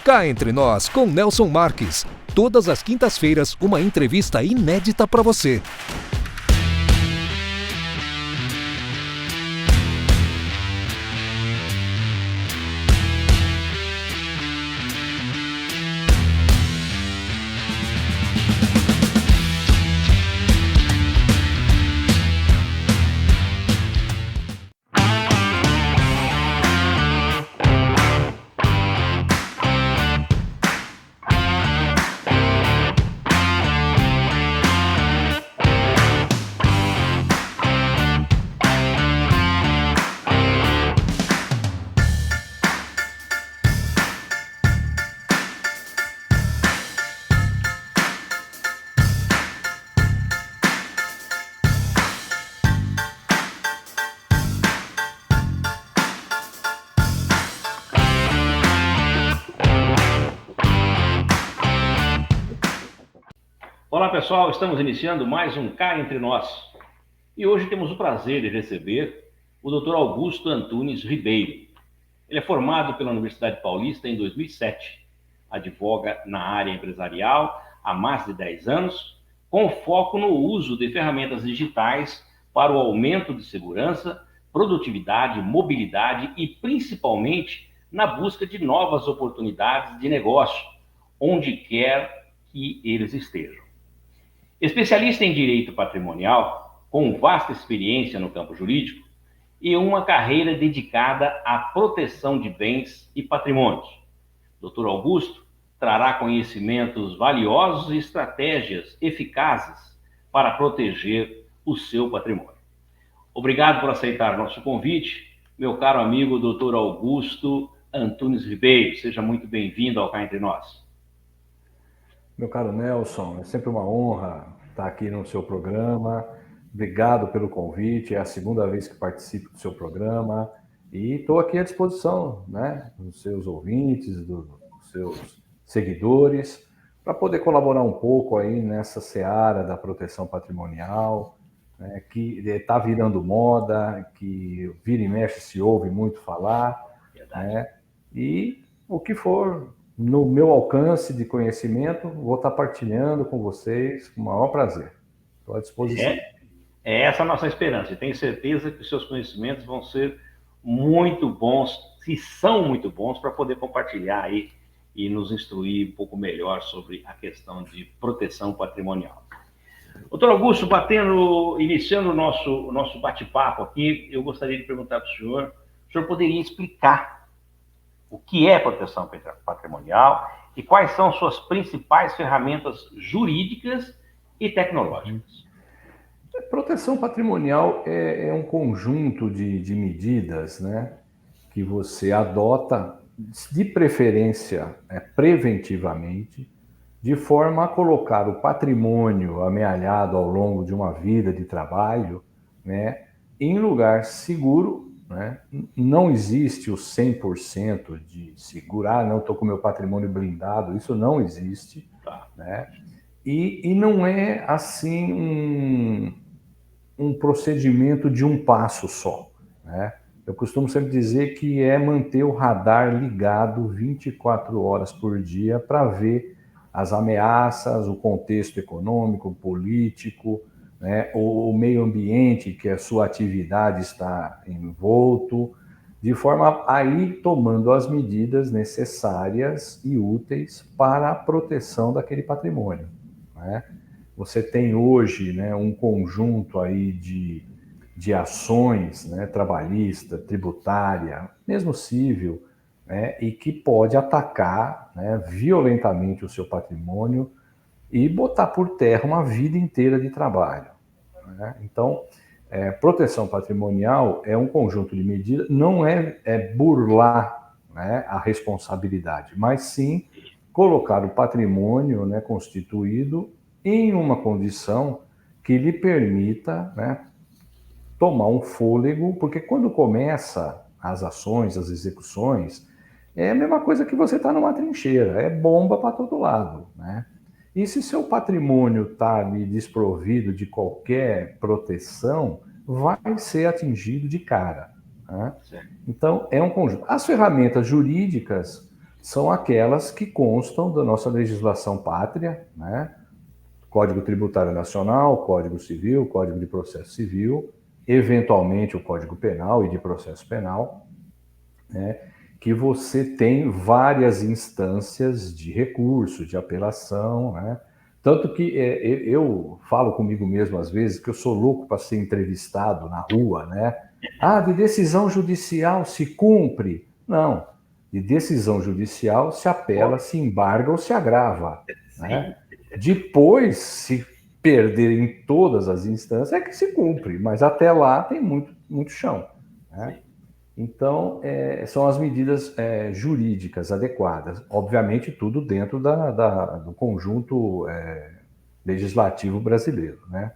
Cá Entre Nós, com Nelson Marques. Todas as quintas-feiras, uma entrevista inédita para você. Olá pessoal, estamos iniciando mais um Cá Entre Nós e hoje temos o prazer de receber o Dr. Augusto Antunes Ribeiro. Ele é formado pela Universidade Paulista em 2007, advoga na área empresarial há mais de 10 anos, com foco no uso de ferramentas digitais para o aumento de segurança, produtividade, mobilidade e principalmente na busca de novas oportunidades de negócio, onde quer que eles estejam. Especialista em direito patrimonial, com vasta experiência no campo jurídico e uma carreira dedicada à proteção de bens e patrimônios. Dr. Augusto trará conhecimentos valiosos e estratégias eficazes para proteger o seu patrimônio. Obrigado por aceitar nosso convite, meu caro amigo Dr. Augusto Antunes Ribeiro. Seja muito bem-vindo ao Cá Entre Nós. Meu caro Nelson, é sempre uma honra estar aqui no seu programa. Obrigado pelo convite, é a segunda vez que participo do seu programa e estou aqui à disposição, né, dos seus ouvintes, dos seus seguidores, para poder colaborar um pouco aí nessa seara da proteção patrimonial, né, que está virando moda, que vira e mexe se ouve muito falar, né, e o que for no meu alcance de conhecimento, vou estar partilhando com vocês com o maior prazer. Estou à disposição. É essa a nossa esperança. E tenho certeza que os seus conhecimentos vão ser muito bons, se são muito bons, para poder compartilhar aí e nos instruir um pouco melhor sobre a questão de proteção patrimonial. Doutor Augusto, iniciando o nosso bate-papo aqui, eu gostaria de perguntar para o senhor poderia explicar o que é proteção patrimonial e quais são suas principais ferramentas jurídicas e tecnológicas? Proteção patrimonial é um conjunto de medidas, né, que você adota, de preferência preventivamente, de forma a colocar o patrimônio amealhado ao longo de uma vida de trabalho, né, em lugar seguro. Né? Não existe o 100% de segurar, não estou com meu patrimônio blindado, isso não existe. Né? E não é assim um procedimento de um passo só. Né? Eu costumo sempre dizer que é manter o radar ligado 24 horas por dia para ver as ameaças, o contexto econômico, político, né, o meio ambiente que a sua atividade está envolto, de forma a ir tomando as medidas necessárias e úteis para a proteção daquele patrimônio. Né? Você tem hoje, né, um conjunto aí de ações, né, trabalhista, tributária, mesmo civil, né, e que pode atacar, né, violentamente o seu patrimônio e botar por terra uma vida inteira de trabalho. Né? Então, proteção patrimonial é um conjunto de medidas, não é burlar, né, a responsabilidade, mas sim colocar o patrimônio, né, constituído em uma condição que lhe permita, né, tomar um fôlego, porque quando começa as ações, as execuções, é a mesma coisa que você está numa trincheira, é bomba para todo lado, né? E se seu patrimônio está desprovido de qualquer proteção, vai ser atingido de cara. Né? Então, é um conjunto. As ferramentas jurídicas são aquelas que constam da nossa legislação pátria, né? Código Tributário Nacional, Código Civil, Código de Processo Civil, eventualmente o Código Penal e de Processo Penal, né? Que você tem várias instâncias de recurso, de apelação, né? Tanto que eu falo comigo mesmo às vezes que eu sou louco para ser entrevistado na rua, né? Ah, de decisão judicial se cumpre? Não, de decisão judicial se apela, se embarga ou se agrava, né? Depois, se perder em todas as instâncias, é que se cumpre, mas até lá tem muito chão, né? Então, são as medidas jurídicas adequadas. Obviamente, tudo dentro do conjunto legislativo brasileiro, né?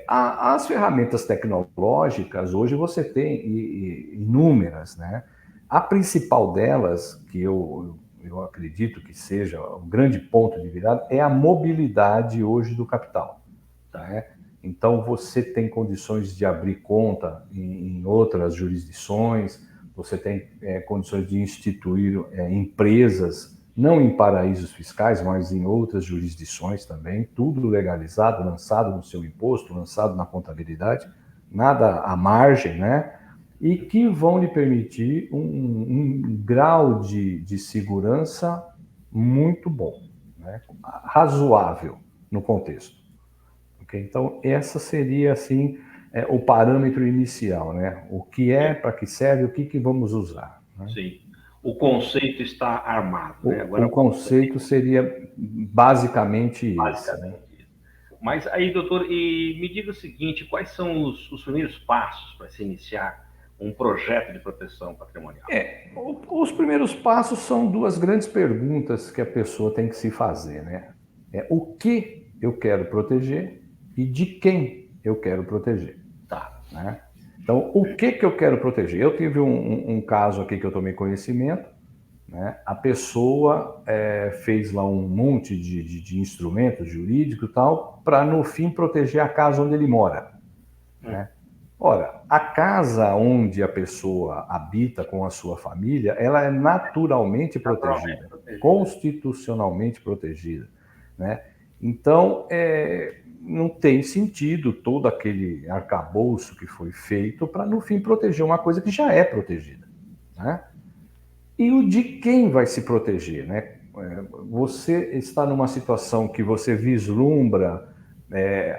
As ferramentas tecnológicas, hoje você tem inúmeras, né? A principal delas, que eu acredito que seja um grande ponto de virada, é a mobilidade hoje do capital, né? Então, você tem condições de abrir conta em outras jurisdições, você tem condições de instituir empresas, não em paraísos fiscais, mas em outras jurisdições também, tudo legalizado, lançado no seu imposto, lançado na contabilidade, nada à margem, né? E que vão lhe permitir um grau de segurança muito bom, né? Razoável no contexto. Okay? Então, essa seria, assim, o parâmetro inicial, né? O que para que serve, o que vamos usar. Né? Sim. O conceito está armado. Né? Agora, o conceito seria basicamente esse. Né? Mas aí, doutor, e me diga o seguinte, quais são os primeiros passos para se iniciar um projeto de proteção patrimonial? Os primeiros passos são duas grandes perguntas que a pessoa tem que se fazer, né? O que eu quero proteger e de quem eu quero proteger. Tá. Né? Então, o que eu quero proteger? Eu tive um caso aqui que eu tomei conhecimento, né? A pessoa fez lá um monte de instrumentos jurídicos e tal, para no fim proteger a casa onde ele mora. Né? Ora, a casa onde a pessoa habita com a sua família, ela é naturalmente protegida, constitucionalmente protegida, né? Então, não tem sentido todo aquele arcabouço que foi feito para, no fim, proteger uma coisa que já é protegida, né? E o de quem vai se proteger, né? Você está numa situação que você vislumbra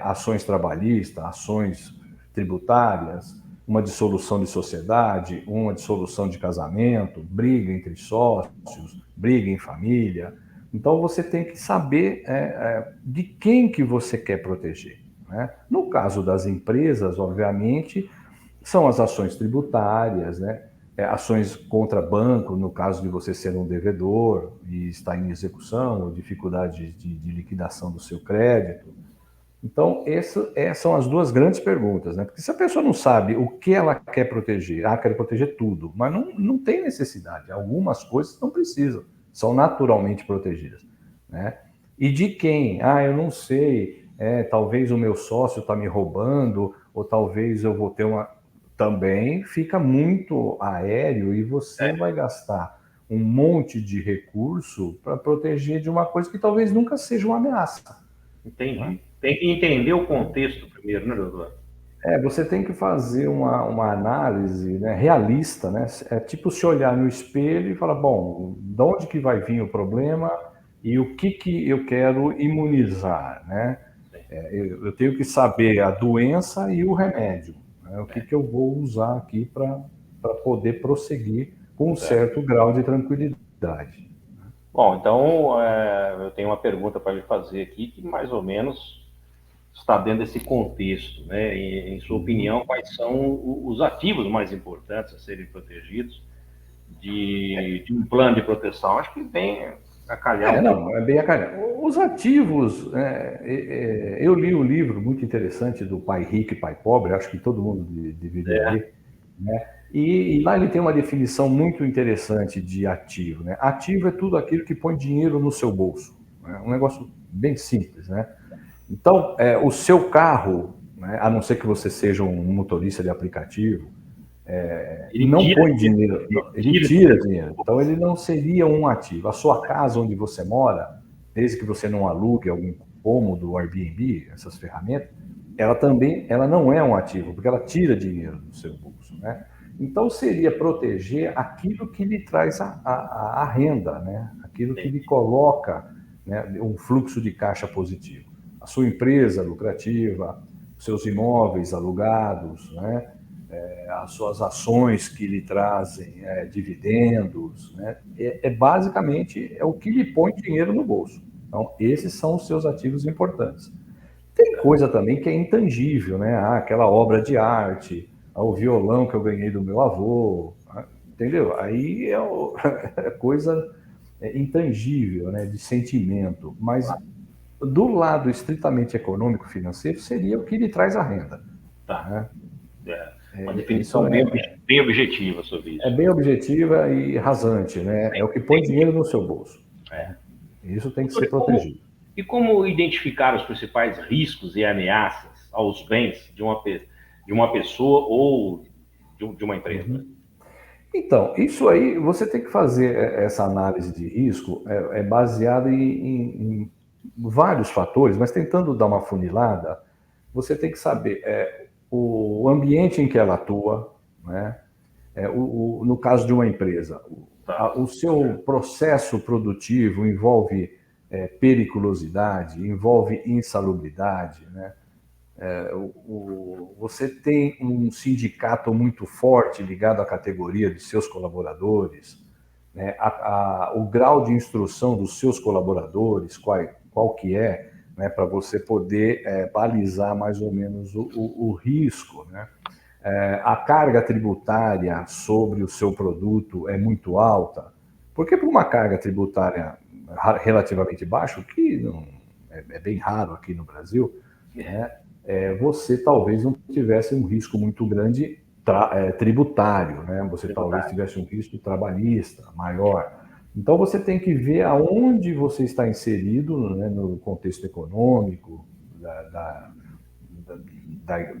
ações trabalhistas, ações tributárias, uma dissolução de sociedade, uma dissolução de casamento, briga entre sócios, briga em família. Então, você tem que saber de quem que você quer proteger. Né? No caso das empresas, obviamente, são as ações tributárias, né? Ações contra banco, no caso de você ser um devedor e estar em execução, ou dificuldade de liquidação do seu crédito. Então, essas são as duas grandes perguntas, né? Porque se a pessoa não sabe o que ela quer proteger, quer proteger tudo, mas não tem necessidade. Algumas coisas não precisam, são naturalmente protegidas, né? E de quem? Eu não sei, talvez o meu sócio está me roubando, ou talvez eu vou ter uma... Também fica muito aéreo e você vai gastar um monte de recurso para proteger de uma coisa que talvez nunca seja uma ameaça. Entendi. Né? Tem que entender o contexto primeiro, né, doutor? Você tem que fazer uma análise, né, realista, né? É tipo se olhar no espelho e falar, bom, de onde que vai vir o problema e o que eu quero imunizar, né? Eu tenho que saber a doença e o remédio. O que eu vou usar aqui para poder prosseguir com um certo grau de tranquilidade. Bom, então eu tenho uma pergunta para lhe fazer aqui que mais ou menos está dentro desse contexto, né? Em sua opinião, quais são os ativos mais importantes a serem protegidos de um plano de proteção? Acho que bem a calhar. É bem a calhar. Os ativos, eu li um livro muito interessante do Pai Rico e Pai Pobre, acho que todo mundo deveria ler, né? E lá ele tem uma definição muito interessante de ativo, né? Ativo é tudo aquilo que põe dinheiro no seu bolso, né? Um negócio bem simples, né? Então, o seu carro, né, a não ser que você seja um motorista de aplicativo, Ele não tira põe dinheiro. dinheiro, ele tira dinheiro. Então, ele não seria um ativo. A sua casa onde você mora, desde que você não alugue algum cômodo, Airbnb, essas ferramentas, ela não é um ativo, porque ela tira dinheiro do seu bolso, né? Então, seria proteger aquilo que lhe traz a renda, né? Aquilo que lhe coloca, né, um fluxo de caixa positivo. A sua empresa lucrativa, os seus imóveis alugados, né? As suas ações que lhe trazem dividendos, né? Basicamente o que lhe põe dinheiro no bolso. Então, esses são os seus ativos importantes. Tem coisa também que é intangível, né? Aquela obra de arte, o violão que eu ganhei do meu avô, entendeu? Aí é coisa intangível, né? De sentimento. Mas do lado estritamente econômico financeiro seria o que lhe traz a renda. Tá. Né? Uma definição bem objetiva sobre isso. É bem objetiva e rasante, né? É o que põe dinheiro no seu bolso. Isso tem que ser protegido. E como identificar os principais riscos e ameaças aos bens de uma pessoa ou de uma empresa? Então, isso aí, você tem que fazer essa análise de risco baseada em vários fatores, mas tentando dar uma funilada, você tem que saber o ambiente em que ela atua, né? No caso de uma empresa, o seu processo produtivo envolve periculosidade, envolve insalubridade, né? Você tem um sindicato muito forte ligado à categoria de seus colaboradores, né? O grau de instrução dos seus colaboradores, qual que é, né? Para você poder balizar mais ou menos o risco, né? A carga tributária sobre o seu produto é muito alta, porque para uma carga tributária relativamente baixa, que não, é bem raro aqui no Brasil, né? Você talvez não tivesse um risco muito grande tributário, né? Você talvez tivesse um risco trabalhista maior. Então você tem que ver aonde você está inserido, né, no contexto econômico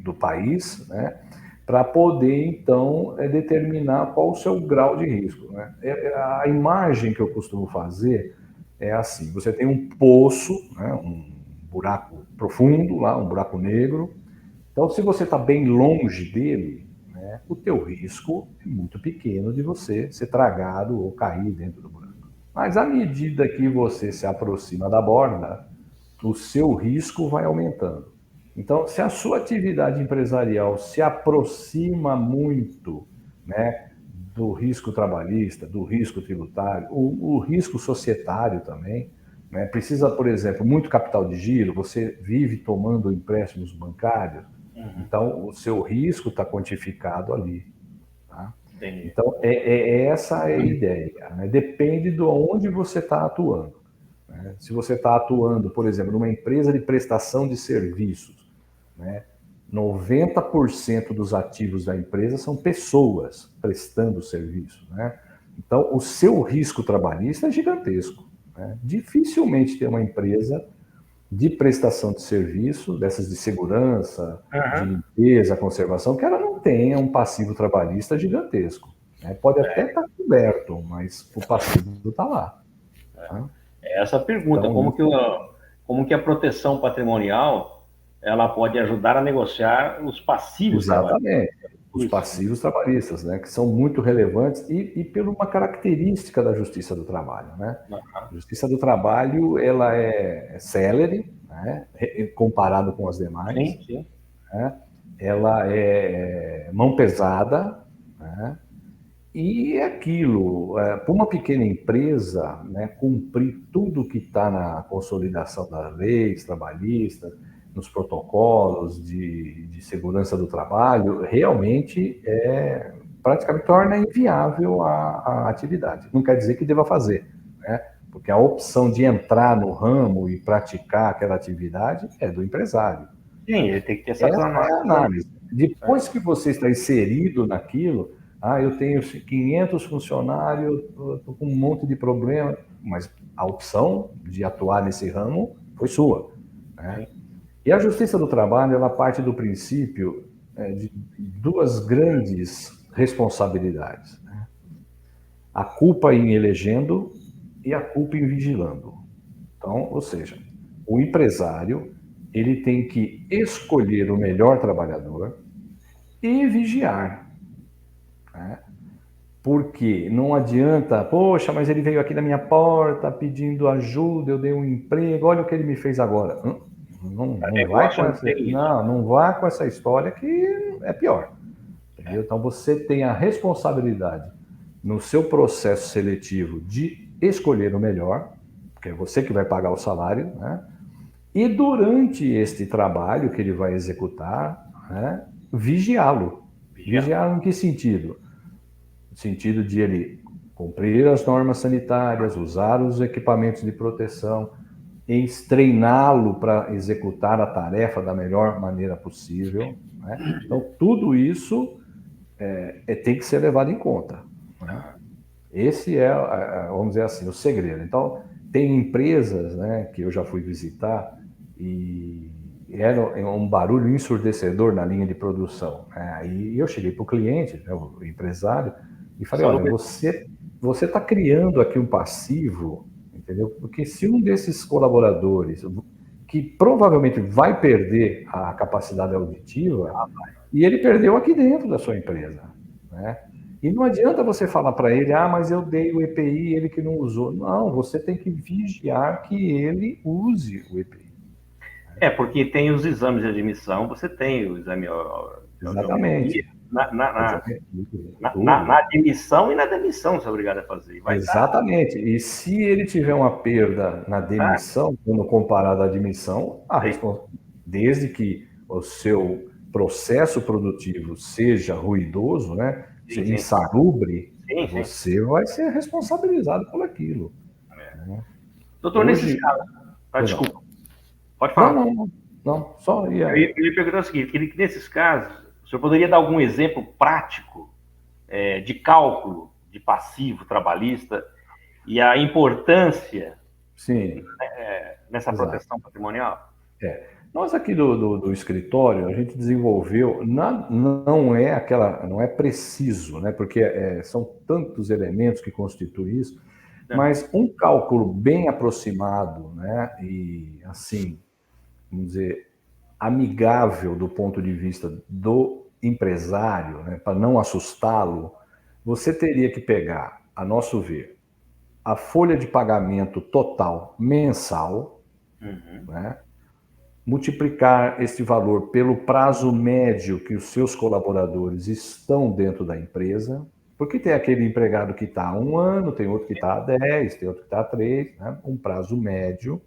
do país, né, para poder então determinar qual o seu grau de risco, né? A imagem que eu costumo fazer é assim: você tem um poço, né, um buraco profundo lá, um buraco negro. Então, se você está bem longe dele, né, o teu risco é muito pequeno de você ser tragado ou cair dentro do buraco. Mas à medida que você se aproxima da borda, o seu risco vai aumentando. Então, se a sua atividade empresarial se aproxima muito, né, do risco trabalhista, do risco tributário, o risco societário também, né, precisa, por exemplo, muito capital de giro, você vive tomando empréstimos bancários, então o seu risco está quantificado ali. Tá? Então, essa é a ideia, né? Depende de onde você está atuando. Né? Se você está atuando, por exemplo, numa empresa de prestação de serviços, né, 90% dos ativos da empresa são pessoas prestando serviço, né? Então, o seu risco trabalhista é gigantesco, né? Dificilmente tem uma empresa de prestação de serviço, dessas de segurança, de limpeza, conservação, que ela não tenha um passivo trabalhista gigantesco, né? Pode até estar coberto, mas o passivo está lá. Tá? Essa pergunta, Então, como que a proteção patrimonial ela pode ajudar a negociar os passivos trabalhistas? Exatamente. Os passivos trabalhistas, né, que são muito relevantes e por uma característica da Justiça do Trabalho, né? A Justiça do Trabalho, ela é célere, né, comparado com as demais. Sim. Né? Ela é mão pesada, né? E é aquilo, para uma pequena empresa, né, cumprir tudo que está na consolidação das leis trabalhistas, nos protocolos de segurança do trabalho, realmente praticamente torna inviável a atividade. Não quer dizer que deva fazer, né? Porque a opção de entrar no ramo e praticar aquela atividade é do empresário. Sim, ele tem que ter essa é a análise. Depois que você está inserido naquilo, eu tenho 500 funcionários, estou com um monte de problema, mas a opção de atuar nesse ramo foi sua, né? E a Justiça do Trabalho, ela parte do princípio de duas grandes responsabilidades, né? A culpa em elegendo e a culpa em vigilando. Então, ou seja, o empresário ele tem que escolher o melhor trabalhador e vigiar, né? Porque não adianta, poxa, mas ele veio aqui na minha porta pedindo ajuda, eu dei um emprego, olha o que ele me fez agora. Não vá com essa história que é pior. Entendeu? Então você tem a responsabilidade no seu processo seletivo de escolher o melhor, porque é você que vai pagar o salário, né? E durante este trabalho que ele vai executar, né, vigiá-lo. Vigiá-lo em que sentido? No sentido de ele cumprir as normas sanitárias, usar os equipamentos de proteção, treiná-lo para executar a tarefa da melhor maneira possível, né? Então, tudo isso tem que ser levado em conta, né? Esse é, vamos dizer assim, o segredo. Então, tem empresas, né, que eu já fui visitar e era um barulho ensurdecedor na linha de produção, né? Aí eu cheguei para o cliente, né, o empresário, e falei, olha, você está criando aqui um passivo, entendeu? Porque se um desses colaboradores, que provavelmente vai perder a capacidade auditiva, e ele perdeu aqui dentro da sua empresa, né? E não adianta você falar para ele, mas eu dei o EPI, ele que não usou. Não, você tem que vigiar que ele use o EPI. Porque tem os exames de admissão, você tem o exame... Exatamente. Na admissão e na demissão você é obrigado a fazer. Exatamente. E se ele tiver uma perda na demissão, quando comparado à admissão, desde que o seu processo produtivo seja ruidoso, né, seja insalubre, você vai ser responsabilizado por aquilo. Doutor, nesses casos... desculpa. Pode falar. Não, só ia... Eu ia perguntar o seguinte, que nesses casos, o senhor poderia dar algum exemplo prático de cálculo de passivo trabalhista e a importância nessa proteção patrimonial? Nós aqui do escritório, a gente desenvolveu, não é preciso, né, porque são tantos elementos que constituem isso, mas um cálculo bem aproximado, né, e assim, vamos dizer, amigável do ponto de vista do empresário, né, para não assustá-lo, você teria que pegar, a nosso ver, a folha de pagamento total mensal, né, multiplicar este valor pelo prazo médio que os seus colaboradores estão dentro da empresa, porque tem aquele empregado que está há 1 ano, tem outro que está há 10, tem outro que está há 3, né, um prazo médio,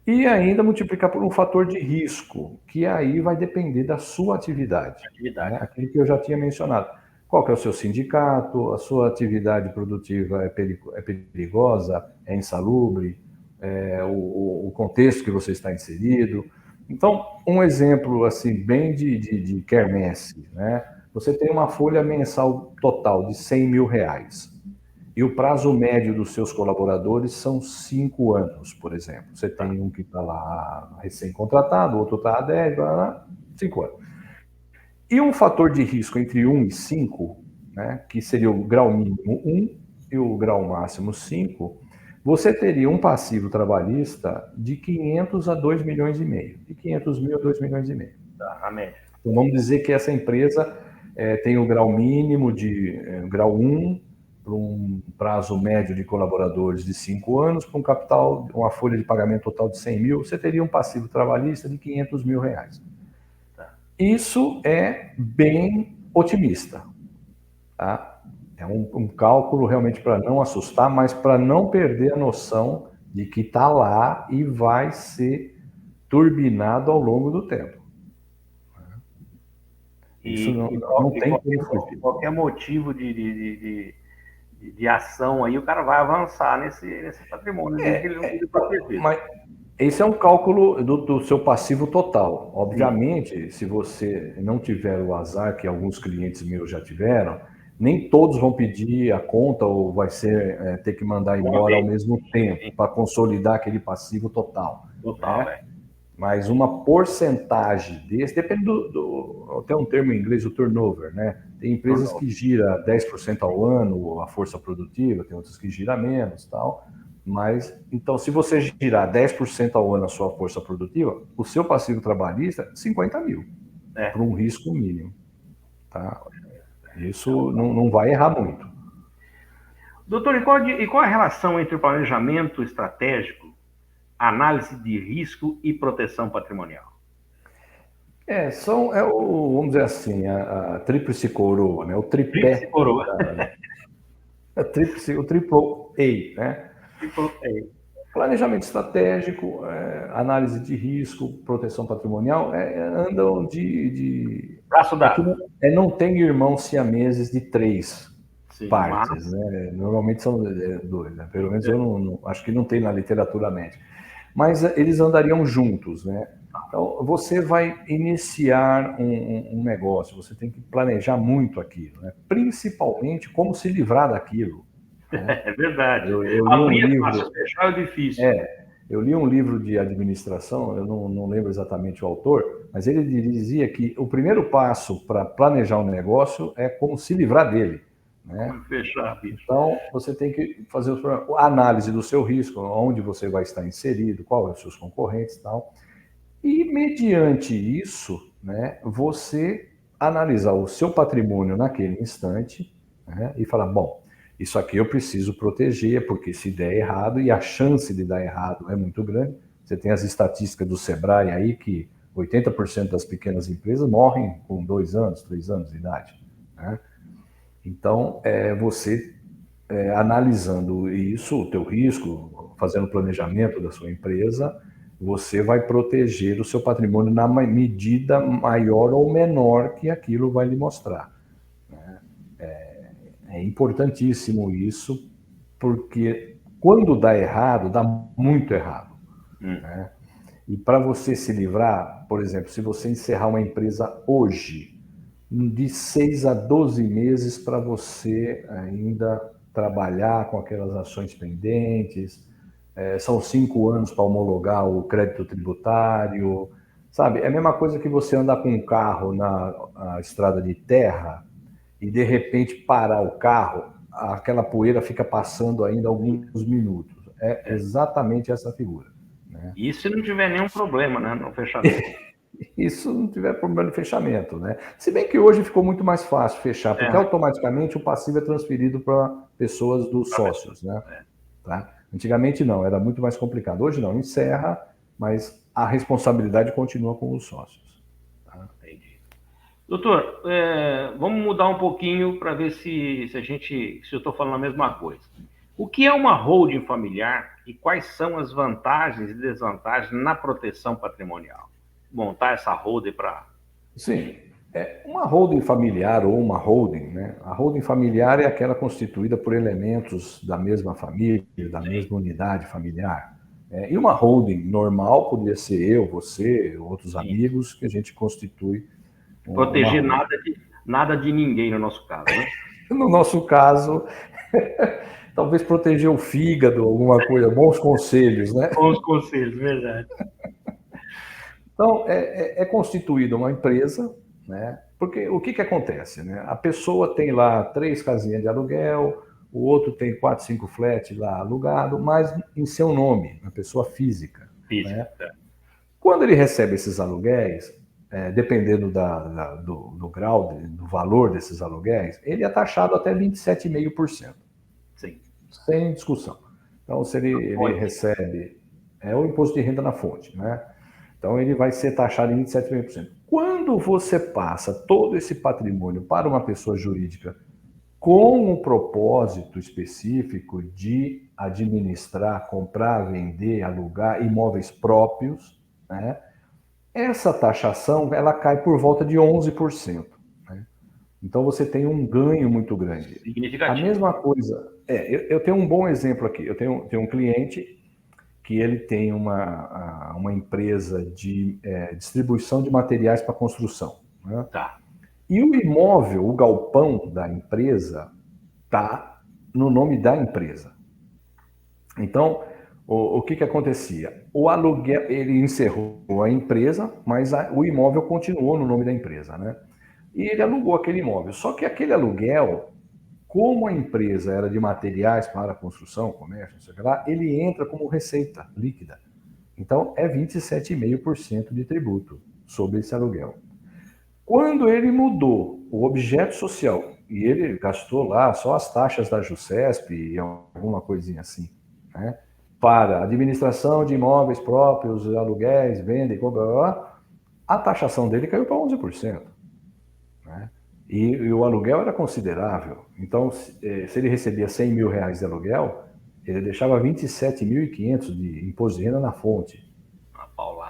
e ainda multiplicar por um fator de risco, que aí vai depender da sua atividade. Né? Aquilo que eu já tinha mencionado. Qual que é o seu sindicato, a sua atividade produtiva é perigosa, é insalubre, o contexto que você está inserido. Então, um exemplo assim bem de quermesse, né? Você tem uma folha mensal total de R$100 mil, e o prazo médio dos seus colaboradores são 5 anos, por exemplo. Você tem um que está lá recém-contratado, outro está há 10, 5 anos. E um fator de risco entre 1 e 5, né, que seria o grau mínimo 1 e o grau máximo 5, você teria um passivo trabalhista de 500 a 2 milhões e meio. De 500 mil a 2 milhões e meio. A média. Então, vamos dizer que essa empresa tem o grau mínimo de grau 1, para um prazo médio de colaboradores de 5 anos, para um capital, uma folha de pagamento total de 100 mil, você teria um passivo trabalhista de R$500 mil. Isso é bem otimista, tá? É um cálculo realmente para não assustar, mas para não perder a noção de que está lá e vai ser turbinado ao longo do tempo. Isso não tem como fugir. Qualquer motivo de ação aí, o cara vai avançar nesse patrimônio. Mas esse é um cálculo do seu passivo total. Obviamente, se você não tiver o azar, que alguns clientes meus já tiveram, nem todos vão pedir a conta ou vai ter que mandar embora ao mesmo tempo para consolidar aquele passivo total. Mas uma porcentagem desse, depende tem um termo em inglês, o turnover, né? Tem empresas que gira 10% ao ano a força produtiva, tem outras que gira menos, tal. Mas, então, se você girar 10% ao ano a sua força produtiva, o seu passivo trabalhista é 50 mil, por um risco mínimo. Tá? Isso não vai errar muito. Doutor, e qual a relação entre o planejamento estratégico, análise de risco e proteção patrimonial? Vamos dizer assim, a tríplice coroa, né? O tripé. Tríplice coroa. O triple A, né? Planejamento estratégico, análise de risco, proteção patrimonial, andam de braço dado. Não tem irmãos siameses de 3 partes, né? Normalmente são 2, né? Pelo menos eu não acho que não tem na literatura médica. Mas eles andariam juntos, né? Então, você vai iniciar um negócio, você tem que planejar muito aquilo, né? Principalmente como se livrar daquilo. Né? É verdade. Eu li um livro, fácil, fechar é difícil. Eu li um livro de administração, eu não lembro exatamente o autor, mas ele dizia que o primeiro passo para planejar um negócio é como se livrar dele. Né? Como fechar, bicho. Então, você tem que fazer a análise do seu risco, onde você vai estar inserido, qual são os seus concorrentes e tal. E, mediante isso, né, você analisar o seu patrimônio naquele instante, né, e falar, bom, isso aqui eu preciso proteger, porque se der errado, e a chance de dar errado é muito grande, você tem as estatísticas do Sebrae aí, que 80% das pequenas empresas morrem com 2 anos, 3 anos de idade. Né? Então, você analisando isso, o teu risco, fazendo planejamento da sua empresa, você vai proteger o seu patrimônio na medida maior ou menor que aquilo vai lhe mostrar. É importantíssimo isso, porque quando dá errado, dá muito errado. Né? E para você se livrar, por exemplo, se você encerrar uma empresa hoje, de 6 a 12 meses para você ainda trabalhar com aquelas ações pendentes, são 5 anos para homologar o crédito tributário, sabe? É a mesma coisa que você andar com um carro na estrada de terra e de repente parar o carro, aquela poeira fica passando ainda alguns minutos. É exatamente essa figura. Né? E se não tiver nenhum problema, né, no fechamento? Isso não tiver problema de fechamento, né? Se bem que hoje ficou muito mais fácil fechar, porque automaticamente o passivo é transferido para pessoas dos sócios, né? Tá? Antigamente não, era muito mais complicado. Hoje não, encerra, mas a responsabilidade continua com os sócios. Tá? Entendi. Doutor, vamos mudar um pouquinho para ver se eu estou falando a mesma coisa. O que é uma holding familiar e quais são as vantagens e desvantagens na proteção patrimonial? Montar essa holding para... Sim, uma holding familiar ou uma holding, né? A holding familiar é aquela constituída por elementos da mesma família, da mesma unidade familiar. E uma holding normal poderia ser eu, você, outros amigos, que a gente constitui. Proteger nada de ninguém no nosso caso, né? No nosso caso, talvez proteger o fígado, alguma coisa, bons conselhos, né? Bons conselhos, verdade. Então, é constituída uma empresa, né? Porque o que acontece, né? A pessoa tem lá 3 casinhas de aluguel, o outro tem 4, 5 flats lá alugado, mas em seu nome, na pessoa física. Né? Quando ele recebe esses aluguéis, dependendo do grau, do valor desses aluguéis, ele é taxado até 27,5%. Sim. Sem discussão. Então, se ele recebe... É o imposto de renda na fonte, né? Então, ele vai ser taxado em 27,5%. Quando você passa todo esse patrimônio para uma pessoa jurídica com um propósito específico de administrar, comprar, vender, alugar imóveis próprios, né? Essa taxação ela cai por volta de 11%. Né? Então, você tem um ganho muito grande. Significativo. A mesma coisa... eu tenho um bom exemplo aqui. Eu tenho um cliente que ele tem uma empresa de distribuição de materiais para construção. Né? Tá. E o imóvel, o galpão da empresa, está no nome da empresa. Então, O que acontecia? O aluguel, ele encerrou a empresa, mas o imóvel continuou no nome da empresa, né? E ele alugou aquele imóvel. Só que aquele aluguel, como a empresa era de materiais para construção, comércio, não sei o que lá, ele entra como receita líquida. Então, é 27,5% de tributo sobre esse aluguel. Quando ele mudou o objeto social, e ele gastou lá só as taxas da JuSesp e alguma coisinha assim, né? Para administração de imóveis próprios, aluguéis, venda e compra, a taxação dele caiu para 11%. Né? E o aluguel era considerável. Então, se ele recebia 100 mil reais de aluguel, ele deixava 27.500 de imposto de renda na fonte.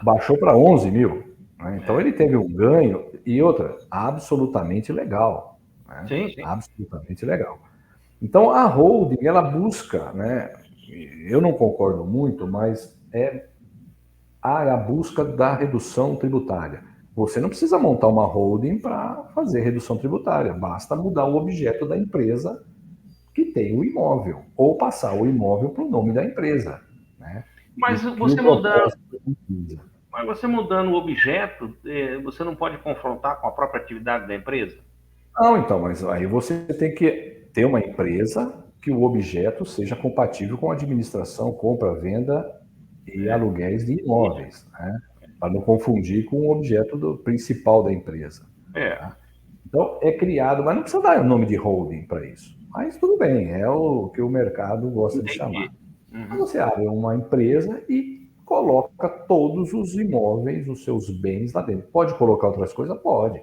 Baixou para 11 mil. Né? Então, ele teve um ganho, e outra, absolutamente legal. Né? Sim, sim. Absolutamente legal. Então, a holding, ela busca, né? Eu não concordo muito, mas é a busca da redução tributária. Você não precisa montar uma holding para fazer redução tributária, basta mudar o objeto da empresa que tem o imóvel, ou passar o imóvel para o nome da empresa. Né? Mas você mudando o objeto, você não pode confrontar com a própria atividade da empresa? Não, então, mas aí você tem que ter uma empresa que o objeto seja compatível com a administração, compra, venda e aluguéis de imóveis, né? Para não confundir com o objeto principal da empresa. Tá? Então, é criado, mas não precisa dar o nome de holding para isso. Mas tudo bem, é o que o mercado gosta de chamar. Então, você abre uma empresa e coloca todos os imóveis, os seus bens lá dentro. Pode colocar outras coisas? Pode.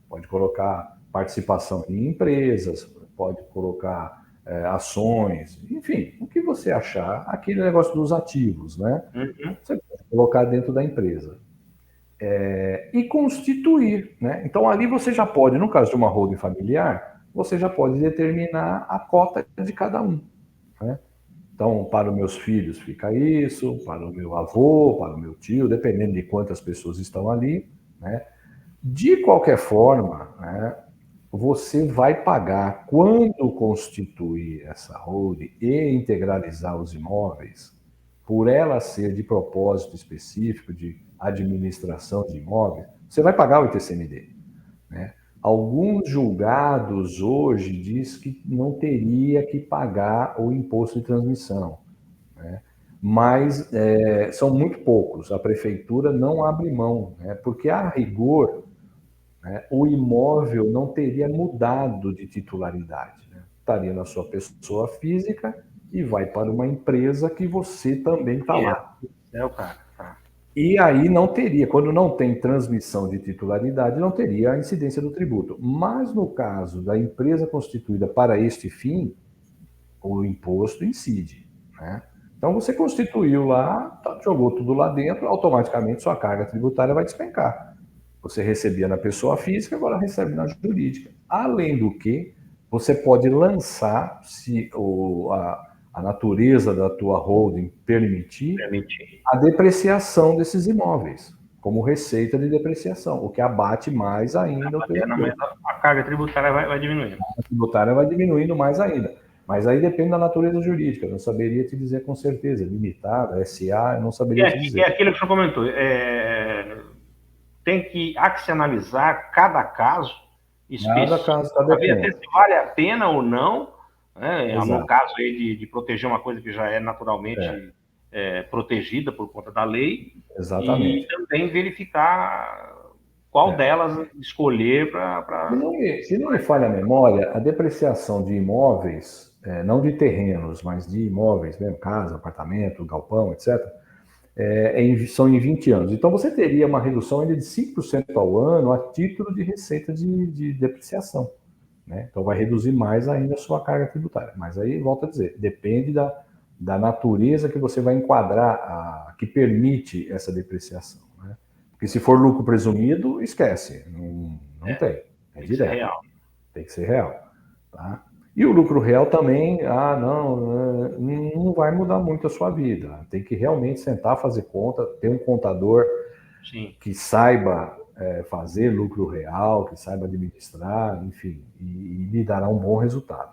Pode colocar participação em empresas, pode colocar ações, enfim, o que você achar, aquele negócio dos ativos, né? Você pode colocar dentro da empresa. E constituir, né? Então ali você já pode, no caso de uma holding familiar, você já pode determinar a cota de cada um, né? Então, para os meus filhos fica isso, para o meu avô, para o meu tio, dependendo de quantas pessoas estão ali, né? De qualquer forma, né, você vai pagar, quando constituir essa holding e integralizar os imóveis, por ela ser de propósito específico de administração de imóveis, você vai pagar o ITCMD. Né? Alguns julgados hoje diz que não teria que pagar o imposto de transmissão, né? Mas são muito poucos. A prefeitura não abre mão, né? Porque a rigor, né, o imóvel não teria mudado de titularidade, né? Estaria na sua pessoa física e vai para uma empresa que você também está lá. É o cara. E aí não teria, quando não tem transmissão de titularidade, não teria a incidência do tributo. Mas no caso da empresa constituída para este fim, o imposto incide, né? Então você constituiu lá, jogou tudo lá dentro, automaticamente sua carga tributária vai despencar. Você recebia na pessoa física, agora recebe na jurídica. Além do que, você pode lançar, se a natureza da tua holding permitir, a depreciação desses imóveis, como receita de depreciação, o que abate mais ainda o teu imposto. A carga tributária vai diminuindo. A carga tributária vai diminuindo mais ainda. Mas aí depende da natureza jurídica, eu não saberia te dizer com certeza. Limitada, SA, eu não saberia te dizer. É aquilo que o senhor comentou. Tem que analisar cada caso específico. Cada caso está dependendo. Se vale a pena ou não, né? No caso aí de proteger uma coisa que já é naturalmente protegida por conta da lei. Exatamente. E também verificar qual delas escolher para... Se não me falha a memória, a depreciação de imóveis, não de terrenos, mas de imóveis, mesmo, casa, apartamento, galpão, etc., são em 20 anos. Então você teria uma redução ainda de 5% ao ano a título de receita de depreciação. Né? Então vai reduzir mais ainda a sua carga tributária. Mas aí, volto a dizer, depende da natureza que você vai enquadrar, que permite essa depreciação. Né? Porque se for lucro presumido, esquece, não tem. É direto. Real. Tem que ser real. Tá? E o lucro real também, não vai mudar muito a sua vida. Tem que realmente sentar, fazer conta, ter um contador que saiba fazer lucro real, que saiba administrar, enfim, e lhe dará um bom resultado.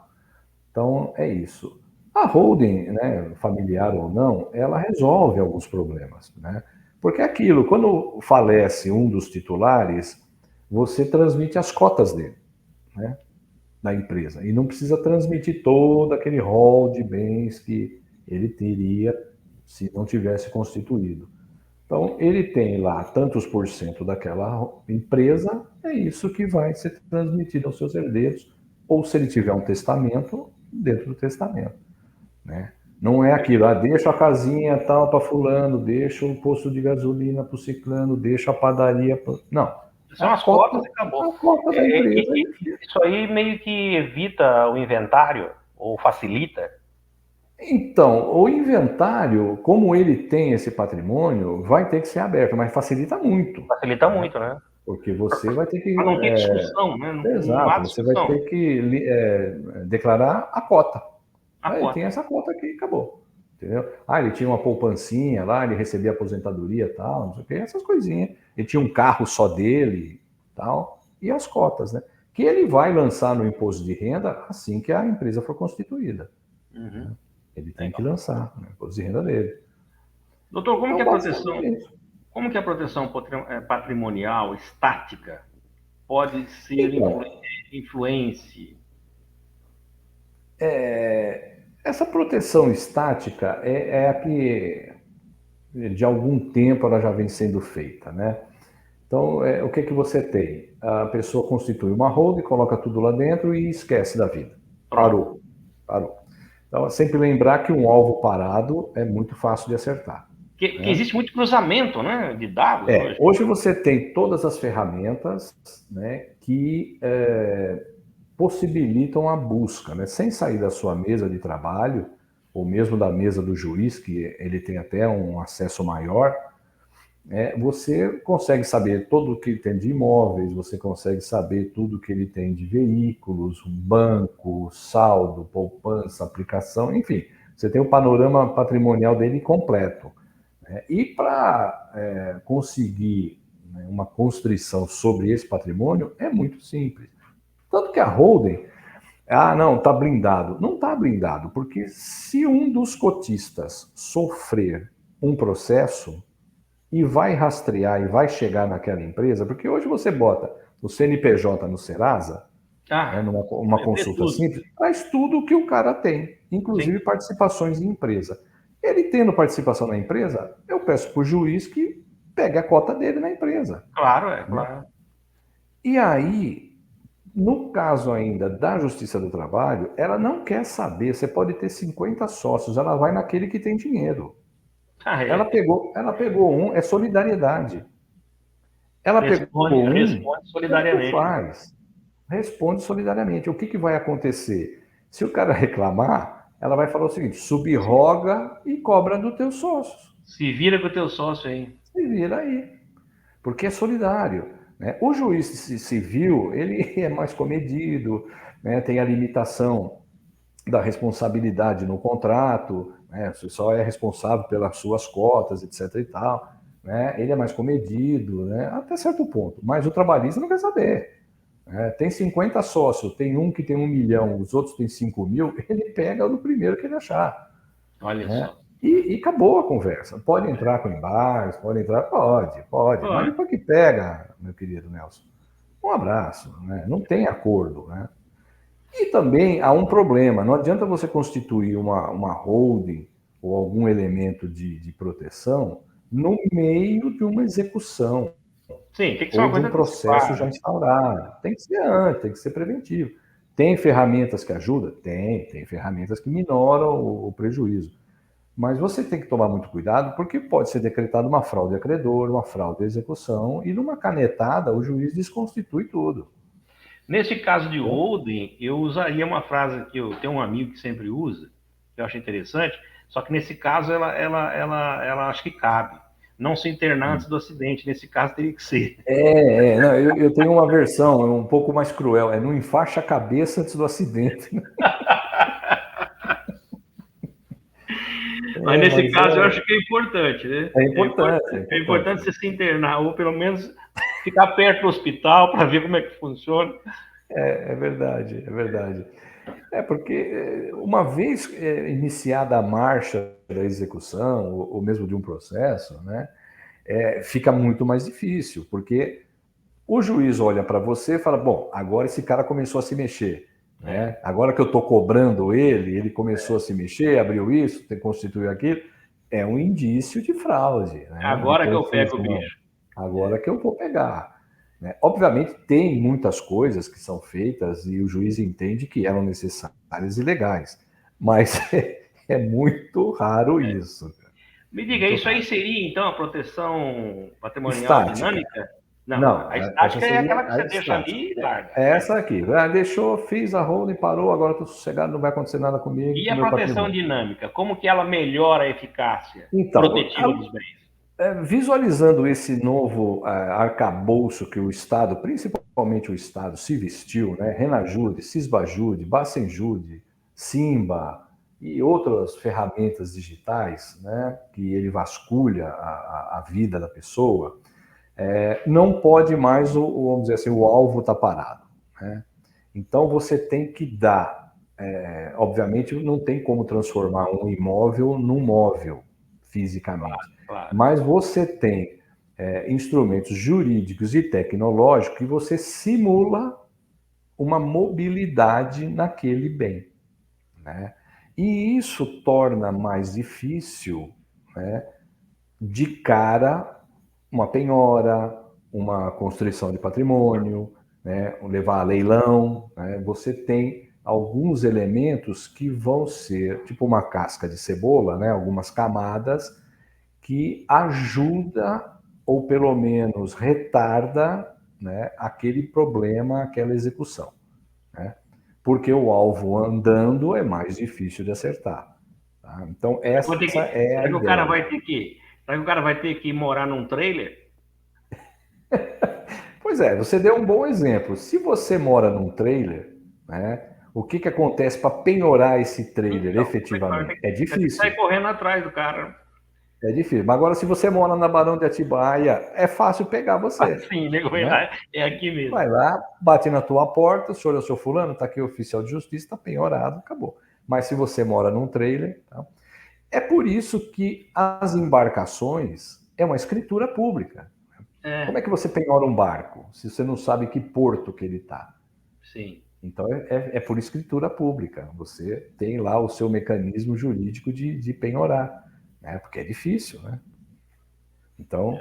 Então, é isso. A holding, né, familiar ou não, ela resolve alguns problemas, né? Porque é aquilo, quando falece um dos titulares, você transmite as cotas dele, né, da empresa. E não precisa transmitir todo aquele rol de bens que ele teria se não tivesse constituído. Então, ele tem lá tantos por cento daquela empresa, é isso que vai ser transmitido aos seus herdeiros, ou se ele tiver um testamento, dentro do testamento, né? Não é aquilo, deixa a casinha tal para fulano, deixa o posto de gasolina para o ciclano, deixa a padaria para... Não, São as cotas e acabou. a cota da empresa. Isso aí meio que evita o inventário, ou facilita. Então, o inventário, como ele tem esse patrimônio, vai ter que ser aberto, mas facilita muito. Facilita muito, né? Porque você vai ter que... Para não ter discussão, né? Exato, você vai ter que declarar a cota. Cota. Tem essa cota aqui, acabou. Entendeu? Ele tinha uma poupancinha lá, ele recebia aposentadoria e tal, não sei o que, essas coisinhas. Ele tinha um carro só dele tal, e as cotas, né? Que ele vai lançar no imposto de renda assim que a empresa for constituída. Uhum. Ele tem que lançar no imposto de renda dele. Doutor, como que a proteção patrimonial estática pode ser influência? Essa proteção estática é a que, de algum tempo, ela já vem sendo feita, né? Então, o que você tem? A pessoa constitui uma holding, coloca tudo lá dentro e esquece da vida. Parou. Então, sempre lembrar que um alvo parado é muito fácil de acertar. Que existe muito cruzamento, né, de dados hoje você tem todas as ferramentas, né, que possibilitam a busca, né, sem sair da sua mesa de trabalho, ou mesmo da mesa do juiz, que ele tem até um acesso maior, você consegue saber tudo o que ele tem de imóveis, você consegue saber tudo o que ele tem de veículos, banco, saldo, poupança, aplicação, enfim, você tem o panorama patrimonial dele completo. E para conseguir uma constrição sobre esse patrimônio é muito simples. Tanto que a holding, não, está blindado. Não está blindado, porque se um dos cotistas sofrer um processo e vai rastrear e vai chegar naquela empresa, porque hoje você bota o CNPJ no Serasa, numa consulta simples, traz tudo o que o cara tem, inclusive participações em empresa. Ele tendo participação na empresa, eu peço para o juiz que pegue a cota dele na empresa. Claro, claro. E aí, no caso ainda da Justiça do Trabalho, ela não quer saber, você pode ter 50 sócios, ela vai naquele que tem dinheiro. Ela pegou um, é solidariedade. Ela pegou um, responde solidariamente. Responde solidariamente. O que vai acontecer? Se o cara reclamar, ela vai falar o seguinte: subroga e cobra do teu sócio. Se vira com o teu sócio aí. Se vira aí. Porque é solidário. Né? O juiz civil, ele é mais comedido, né? Tem a limitação da responsabilidade no contrato, né? Você só é responsável pelas suas cotas, etc. e tal. Né? Ele é mais comedido, né? Até certo ponto. Mas o trabalhista não quer saber. Tem 50 sócios, tem um que tem 1 milhão, os outros têm 5 mil, ele pega no primeiro que ele achar. Olha só. E acabou a conversa. Pode entrar com embargos, pode entrar, pode. Mas depois que pega, meu querido Nelson, um abraço, né? Não tem acordo, né? E também há um problema, não adianta você constituir uma holding ou algum elemento de proteção no meio de uma execução. Sim, tem que ser ou de um processo já instaurado. Tem que ser antes, tem que ser preventivo. Tem ferramentas que ajudam? Tem ferramentas que minoram o prejuízo. Mas você tem que tomar muito cuidado, porque pode ser decretada uma fraude a credor, uma fraude à execução, e numa canetada o juiz desconstitui tudo. Nesse caso de holding, eu usaria uma frase que eu tenho um amigo que sempre usa, que eu acho interessante, só que nesse caso ela acho que cabe. Não se internar antes do acidente, nesse caso teria que ser. Não, eu tenho uma versão um pouco mais cruel, não enfaixa a cabeça antes do acidente. Mas nesse caso eu acho que é importante, né? É importante. É importante você se internar, ou pelo menos ficar perto do hospital para ver como é que funciona. É verdade. Porque uma vez iniciada a marcha da execução, ou mesmo de um processo, né, fica muito mais difícil, porque o juiz olha para você e fala, bom, agora esse cara começou a se mexer. Né? Agora que eu estou cobrando ele começou a se mexer, abriu isso, constituiu aquilo, é um indício de fraude. Né? Agora De que eu pego o confusão. bicho. Agora que eu vou pegar. Né? Obviamente, tem muitas coisas que são feitas e o juiz entende que eram necessárias e legais, mas é muito raro isso. Me diga, Muito isso aí raro. seria, então, a proteção patrimonial Estática. dinâmica? Não, Não, a essa estática é seria aquela que a você deixa estática. ali e larga. Essa aqui. Deixou, fiz a holding, parou, agora estou sossegado, não vai acontecer nada comigo, E com o a meu proteção patrimônio. dinâmica, como que ela melhora a eficácia Então, protetiva dos bens? visualizando esse novo arcabouço que o Estado, principalmente o Estado, se vestiu, né? Renajude, Sisbajude, Bacenjude, Simba e outras ferramentas digitais, né? Que ele vasculha a vida da pessoa, não pode mais, vamos dizer assim, o alvo está parado. Né? Então você tem que dar, obviamente não tem como transformar um imóvel num móvel fisicamente, Claro. mas você tem instrumentos jurídicos e tecnológicos que você simula uma mobilidade naquele bem. Né? E isso torna mais difícil, né, de cara uma penhora, uma constrição de patrimônio, né, levar a leilão. Né, você tem alguns elementos que vão ser tipo uma casca de cebola, né, algumas camadas que ajuda ou pelo menos retarda, né, aquele problema, aquela execução. Né, porque o alvo andando é mais difícil de acertar. Tá? Então, essa é a Será que o cara ideia. vai ter que. Será que o cara vai ter que morar num trailer? Pois é, você deu um bom exemplo. Se você mora num trailer, né, o que acontece para penhorar esse trailer Então, como é que vai efetivamente? É ter que sair difícil. correndo atrás do cara? É difícil. Mas agora, se você mora na Barão de Atibaia, é fácil pegar você. Assim, nego, Né? é aqui mesmo. Vai lá, bate na tua porta, o senhor é o seu fulano, está aqui o oficial de justiça, está penhorado, acabou. Mas se você mora num trailer, tá? É por isso que as embarcações é uma escritura pública. Como é que você penhora um barco se você não sabe que porto que ele está? Sim. Então é por escritura pública. Você tem lá o seu mecanismo jurídico de penhorar, né? Porque é difícil, né? Então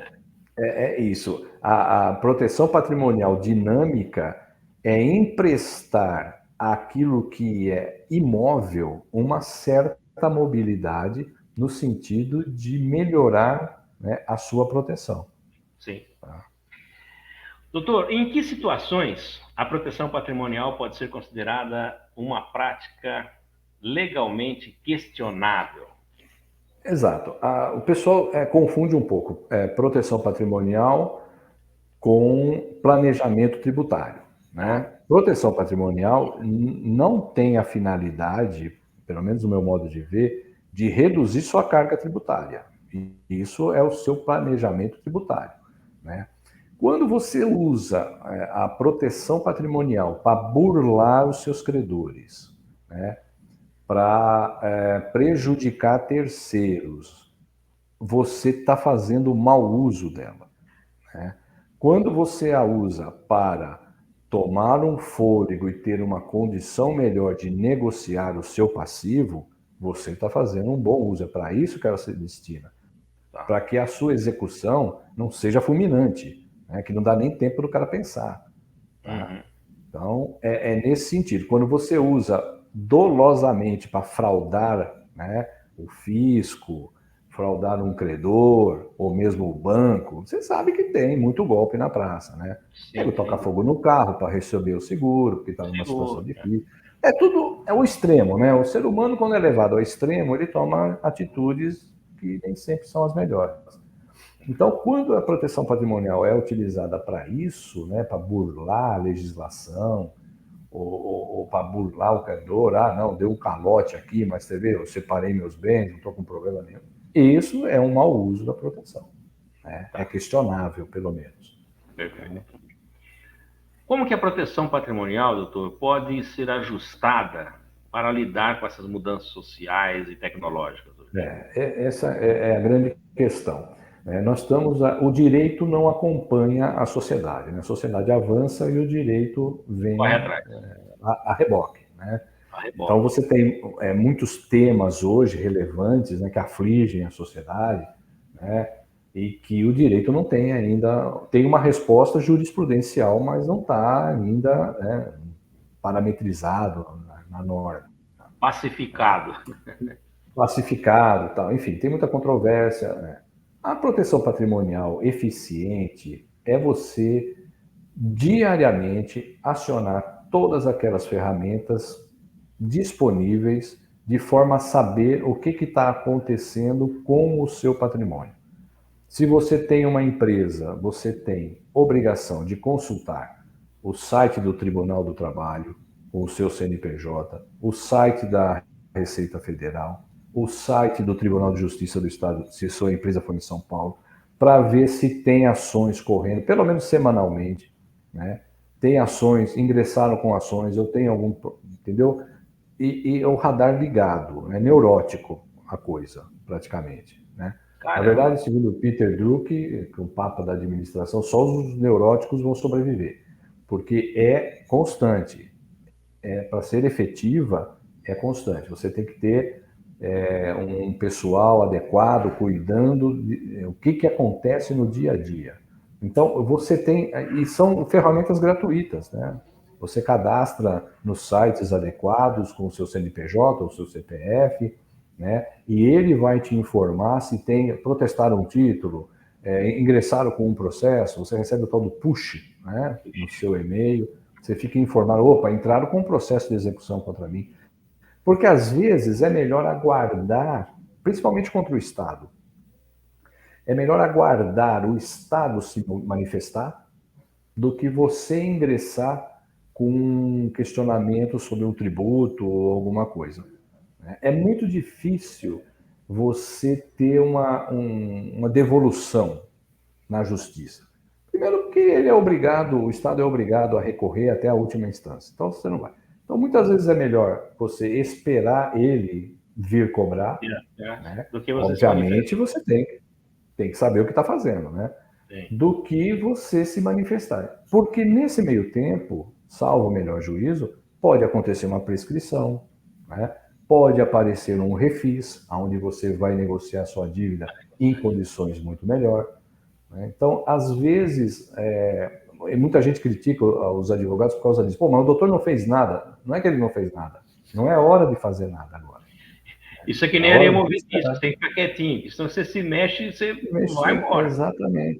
é isso. A proteção patrimonial dinâmica é emprestar aquilo que é imóvel uma certa mobilidade no sentido de melhorar, né, a sua proteção. Sim. Tá? Doutor, em que situações a proteção patrimonial pode ser considerada uma prática legalmente questionável? Exato. O pessoal confunde um pouco proteção patrimonial com planejamento tributário. Né? Proteção patrimonial não tem a finalidade, pelo menos no meu modo de ver, de reduzir sua carga tributária. Isso é o seu planejamento tributário. Né? Quando você usa a proteção patrimonial para burlar os seus credores, né, para prejudicar terceiros, você está fazendo mau uso dela. Né? Quando você a usa para tomar um fôlego e ter uma condição melhor de negociar o seu passivo, você está fazendo um bom uso. É para isso que ela se destina. Para que a sua execução não seja fulminante, né? Que não dá nem tempo do cara pensar. Tá? Então, é nesse sentido. Quando você usa dolosamente para fraudar, né, o fisco, fraudar um credor, ou mesmo o banco, você sabe que tem muito golpe na praça, né? Ele toca fogo no carro para receber o seguro, porque está numa situação difícil. É o extremo, né? O ser humano, quando é levado ao extremo, ele toma atitudes que nem sempre são as melhores. Então, quando a proteção patrimonial é utilizada para isso, né, para burlar a legislação, ou para burlar o credor, não, deu um calote aqui, mas você vê, eu separei meus bens, não estou com problema nenhum. Isso é um mau uso da proteção. Né? É questionável, pelo menos. Como que a proteção patrimonial, doutor, pode ser ajustada para lidar com essas mudanças sociais e tecnológicas hoje? Essa é a grande questão. Nós estamos, o direito não acompanha a sociedade, né? A sociedade avança e o direito Corre vem atrás, a reboque, né? a Então reboque. você tem muitos temas hoje relevantes, né, que afligem a sociedade, né, e que o direito não tem ainda, tem uma resposta jurisprudencial, mas não está ainda, né, parametrizado na norma, Pacificado. classificado, tal. Enfim, tem muita controvérsia, né? A proteção patrimonial eficiente é você diariamente acionar todas aquelas ferramentas disponíveis de forma a saber o que está acontecendo com o seu patrimônio. Se você tem uma empresa, você tem obrigação de consultar o site do Tribunal do Trabalho, com o seu CNPJ, o site da Receita Federal, o site do Tribunal de Justiça do Estado, se sua empresa for em São Paulo, para ver se tem ações correndo, pelo menos semanalmente, né? Tem ações, ingressaram com ações, eu tenho algum, entendeu? E o radar ligado, é neurótico a coisa, praticamente, né? Na Caramba. verdade, segundo o Peter Drucker, que é o papa da administração, só os neuróticos vão sobreviver, porque é constante. Para ser efetiva, é constante. Você tem que ter um pessoal adequado, cuidando o que acontece no dia a dia. Então, você tem, e são ferramentas gratuitas, né? Você cadastra nos sites adequados com o seu CNPJ ou seu CPF, né? E ele vai te informar se tem protestaram um título, ingressaram com um processo, você recebe o tal do push, né, no seu e-mail, você fica informado, opa, entraram com um processo de execução contra mim. Porque às vezes é melhor aguardar, principalmente contra o Estado, é melhor aguardar o Estado se manifestar do que você ingressar com um questionamento sobre um tributo ou alguma coisa. É muito difícil você ter uma devolução na justiça. Primeiro porque ele é obrigado, o Estado é obrigado a recorrer até a última instância. Então você não vai. Então muitas vezes é melhor você esperar ele vir cobrar, né? Do que você se Obviamente manifesta. você tem que saber o que está fazendo, né? Sim. Do que você se manifestar. Porque nesse meio tempo, salvo o melhor juízo, pode acontecer uma prescrição, né? Pode aparecer um refis, onde você vai negociar sua dívida em condições muito melhor. Né? Então, às vezes, muita gente critica os advogados por causa disso. Pô, mas o doutor não fez nada. Não é que ele não fez nada. Não é hora de fazer nada agora. Isso é que É nem areia hora de movediça, esperar. você tem que ficar quietinho, porque senão você se mexe, você vai Mexer, embora.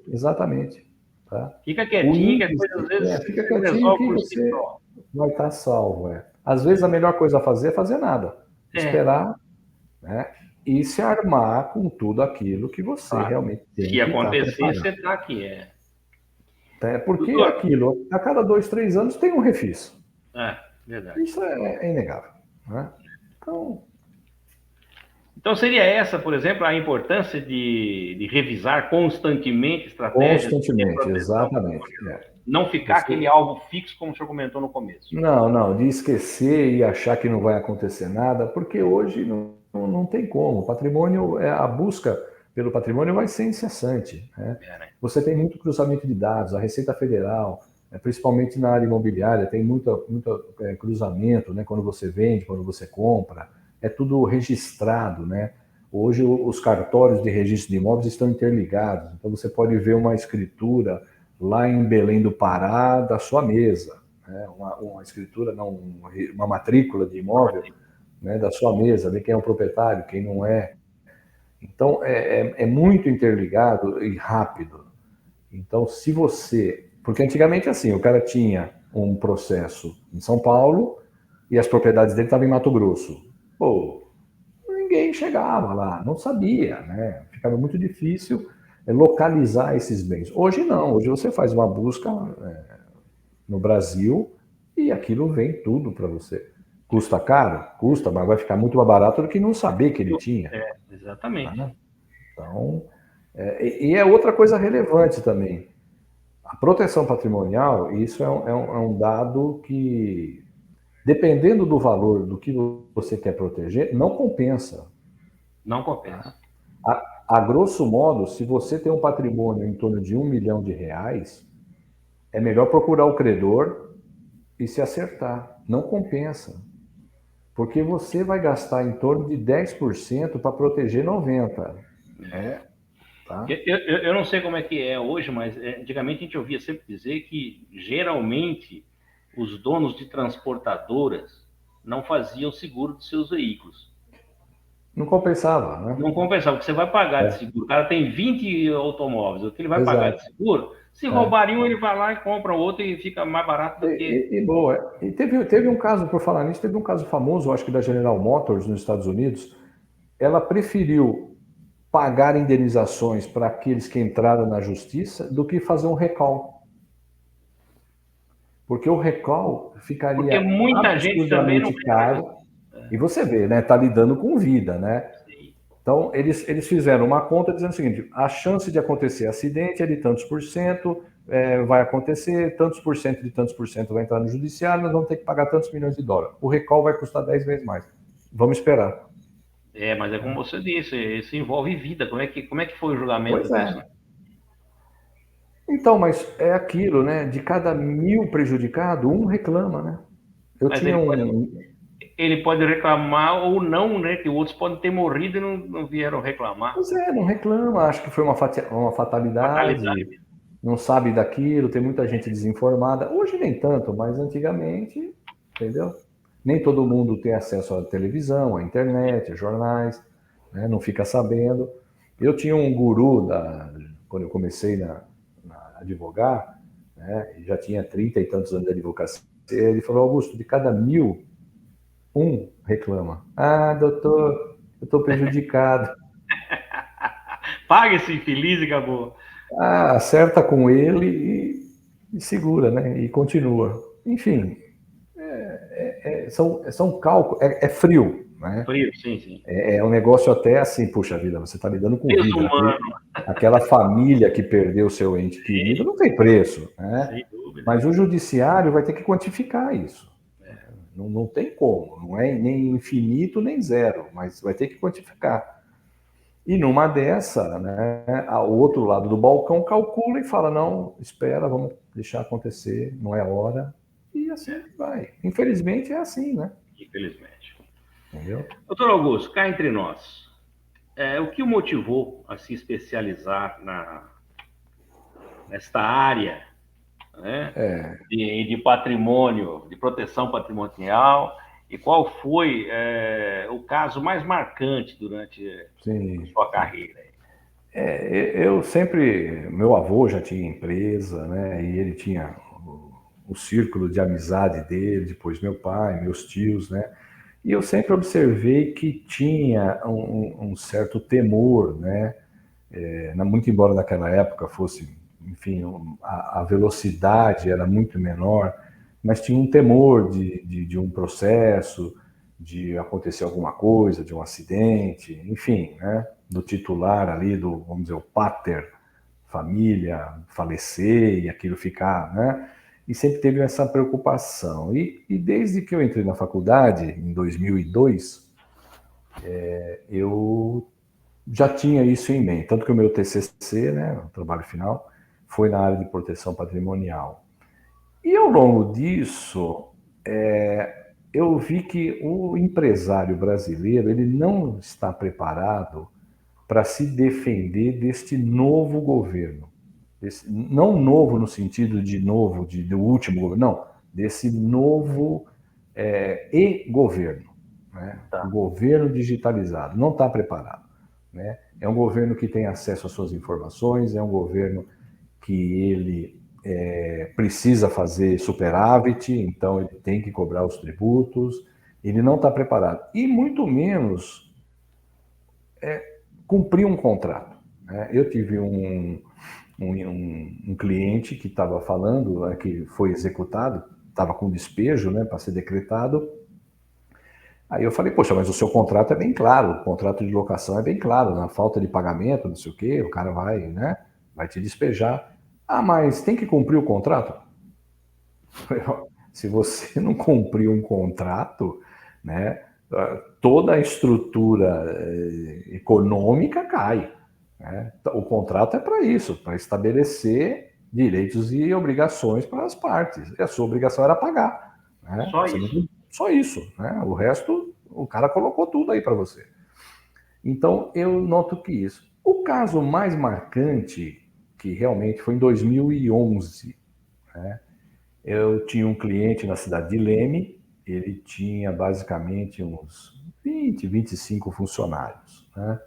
exatamente. Tá? Fica O quietinho, que a índice, coisa às vezes fica se quietinho resolve que por si você só. vai estar salvo. Às vezes a melhor coisa a fazer é fazer nada. É, Esperar, né? E se armar com tudo aquilo que você claro. realmente tem Se que estar acontecer, preparado. você está aqui. Porque Doutor, aquilo, a cada 2, 3 anos tem um refis. verdade. Isso é inegável. Né? Então seria essa, por exemplo, a importância de revisar constantemente estratégias de Constantemente, proteção, exatamente. não ficar aquele Você... alvo fixo, como o senhor comentou no começo. Não, de esquecer e achar que não vai acontecer nada, porque hoje não tem como. O patrimônio, a busca pelo patrimônio vai ser incessante. Né? Né? Você tem muito cruzamento de dados, a Receita Federal, principalmente na área imobiliária, tem muito cruzamento, né? Quando você vende, quando você compra, é tudo registrado. Né? Hoje os cartórios de registro de imóveis estão interligados, então você pode ver uma escritura lá em Belém do Pará da sua mesa. Uma escritura, não, uma matrícula de imóvel, né, da sua mesa, ver quem é o proprietário, quem não é. Então, é muito interligado e rápido. Então, se você... Porque antigamente, assim, o cara tinha um processo em São Paulo e as propriedades dele estavam em Mato Grosso. Pô, ninguém chegava lá, não sabia, né? Ficava muito difícil localizar esses bens. Hoje não, hoje você faz uma busca no Brasil e aquilo vem tudo para você. Custa caro? Custa, mas vai ficar muito mais barato do que não saber que ele tinha. Exatamente. Tá? Então, e é outra coisa relevante também. A proteção patrimonial, isso é um dado que Dependendo do valor do que você quer proteger, não compensa. Não compensa. A grosso modo, se você tem um patrimônio em torno de R$ 1 milhão, é melhor procurar o credor e se acertar. Não compensa. Porque você vai gastar em torno de 10% para proteger 90%. Tá? Eu não sei como é que é hoje, mas antigamente a gente ouvia sempre dizer que geralmente os donos de transportadoras não faziam seguro dos seus veículos. Não compensava, né? Não compensava, porque você vai pagar de seguro. O cara tem 20 automóveis, o que ele vai pagar de Exato. seguro? Se roubarem um, ele vai lá e compra outro e fica mais barato do que... E boa. E teve um caso, por falar nisso, teve um caso famoso, acho que da General Motors nos Estados Unidos. Ela preferiu pagar indenizações para aqueles que entraram na justiça do que fazer um recall. Porque o recall Porque ficaria muita gente também não absurdamente caro. E você vê, né? Está lidando com vida, né? Sim. Então, eles fizeram uma conta dizendo o seguinte: a chance de acontecer acidente é de tantos por cento, vai acontecer, tantos por cento de tantos por cento vai entrar no judiciário, nós vamos ter que pagar tantos milhões de dólares. O recall vai custar 10 vezes mais. Vamos esperar. Mas é como você disse, isso envolve vida. Como é que foi o julgamento Pois disso? é. Então, mas é aquilo, né? De cada 1.000 prejudicado, um reclama, né? Eu Mas tinha ele pode reclamar ou não, né? Que outros podem ter morrido e não vieram reclamar. Pois é, não reclama, acho que foi uma Fatalidade. fatalidade, não sabe daquilo, tem muita gente desinformada. Hoje nem tanto, mas antigamente, entendeu? Nem todo mundo tem acesso à televisão, à internet, a jornais, né? Não fica sabendo. Eu tinha um guru quando eu comecei a advogar, né? Já tinha 30 e tantos anos de advocacia. Ele falou: Augusto, de cada 1.000, um reclama. Ah, doutor, eu estou prejudicado. Paga esse infeliz e acabou. Acerta com ele e segura, né? E continua. Enfim, são cálculos, é frio, né? Frio, sim. É um negócio até assim, puxa vida, você está lidando com vida. Desumano. Aquela família que perdeu seu ente querido não tem preço, né? Sem dúvida. Mas o judiciário vai ter que quantificar isso. Não tem como, não é nem infinito nem zero, mas vai ter que quantificar. E numa dessa, né, o outro lado do balcão calcula e fala: não, espera, vamos deixar acontecer, não é hora. E assim vai. Infelizmente é assim, né? Infelizmente. Entendeu? Doutor Augusto, cá entre nós, o que o motivou a se especializar nesta área, né, de patrimônio, de proteção patrimonial, e qual foi o caso mais marcante durante a sua carreira? Eu sempre, meu avô já tinha empresa, né? E ele tinha o círculo de amizade dele, depois meu pai, meus tios, né? E eu sempre observei que tinha um certo temor, né? Muito embora naquela época fosse, enfim, a velocidade era muito menor, mas tinha um temor de um processo, de acontecer alguma coisa, de um acidente, enfim, né? Do titular ali, vamos dizer, o pater, família, falecer e aquilo ficar, né? E sempre teve essa preocupação. E desde que eu entrei na faculdade, em 2002, eu já tinha isso em mente. Tanto que o meu TCC, né, o trabalho final, foi na área de proteção patrimonial. E ao longo disso, eu vi que o empresário brasileiro ele não está preparado para se defender deste novo governo. Não novo no sentido de novo, do último governo, não, desse novo e-governo, né? Tá. O governo digitalizado. Não está preparado. Né? É um governo que tem acesso às suas informações, é um governo que ele precisa fazer superávit, então ele tem que cobrar os tributos, ele não está preparado. E muito menos cumprir um contrato. Né? Eu tive um cliente que estava falando, que foi executado, estava com despejo, né, para ser decretado. Aí eu falei: poxa, mas o seu contrato é bem claro, o contrato de locação é bem claro, na falta de pagamento, não sei o quê, o cara vai, né, vai te despejar. Ah, mas tem que cumprir o contrato? Se você não cumprir um contrato, né, toda a estrutura econômica cai. Né? O contrato é para isso, para estabelecer direitos e obrigações para as partes. E a sua obrigação era pagar. Né? Só isso. Só isso. Né? O resto, o cara colocou tudo aí para você. Então, eu noto que isso. O caso mais marcante, que realmente foi em 2011, né? Eu tinha um cliente na cidade de Leme, ele tinha basicamente uns 20, 25 funcionários. Né?